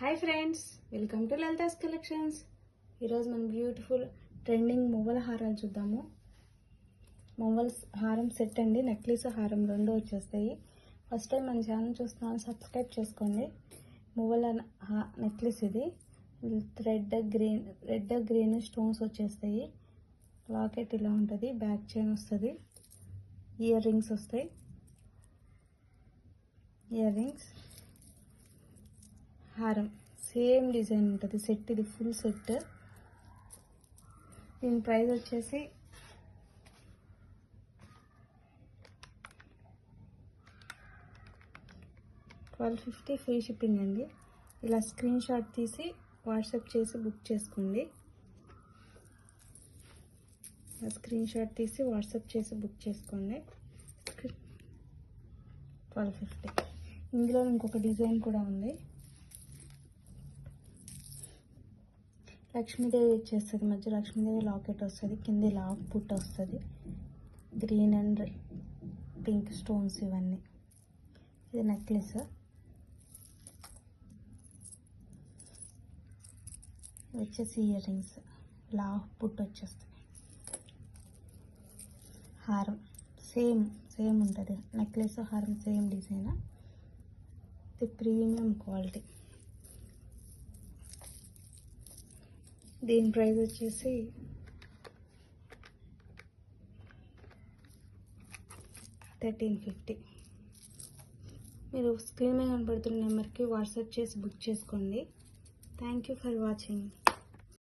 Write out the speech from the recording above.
Hi friends, welcome to Lalitha's collections. ఈరోజు మనం beautiful trending మువ్వల హారాలు చూద్దాము. మువ్వల హారం సెట్ అండి, నెక్లెస్ హారం రెండు వచ్చేస్తాయి. ఫస్ట్ టైం మన ఛానల్ చూస్తున్నాను, సబ్స్క్రైబ్ చేసుకోండి. మువ్వల నెక్లెస్ ఇది రెడ్ గ్రీన్ స్టోన్స్ వచ్చేస్తాయి. లాకెట్ ఇలా ఉంటుంది, బ్యాక్ చైన్ వస్తుంది, ఇయర్ రింగ్స్ వస్తాయి. ఇయర్ రింగ్స్, హారం సేమ్ డిజైన్ ఉంటుంది. సెట్ ఇది ఫుల్ సెట్. దీని ప్రైస్ వచ్చేసి $1250 ఫ్రీ షిప్పింగ్ అండి. ఇలా స్క్రీన్ షాట్ తీసి వాట్సాప్ చేసి బుక్ చేసుకోండి. $1250. ఇందులో ఇంకొక డిజైన్ కూడా ఉంది. లక్ష్మీదేవి వచ్చేస్తుంది, మధ్య లక్ష్మీదేవి లాకెట్ వస్తుంది, కింద లాక్ పుట్ వస్తుంది, గ్రీన్ అండ్ పింక్ స్టోన్స్ ఇవన్నీ. ఇది నెక్లెస్, వచ్చేసి ఇయర్ రింగ్స్, లాక్ పుట్ వచ్చేస్తుంది. హారం సేమ్ ఉంటుంది, నెక్లెస్ హారం సేమ్ డిజైన్. ఇది ప్రీమియం క్వాలిటీ. దీని ప్రైస్ వచ్చేసి $1350. మీరు స్క్రీన్ మీద కనబడుతున్న నెంబర్కి వాట్సాప్ చేసి బుక్ చేసుకోండి. Thank you for watching.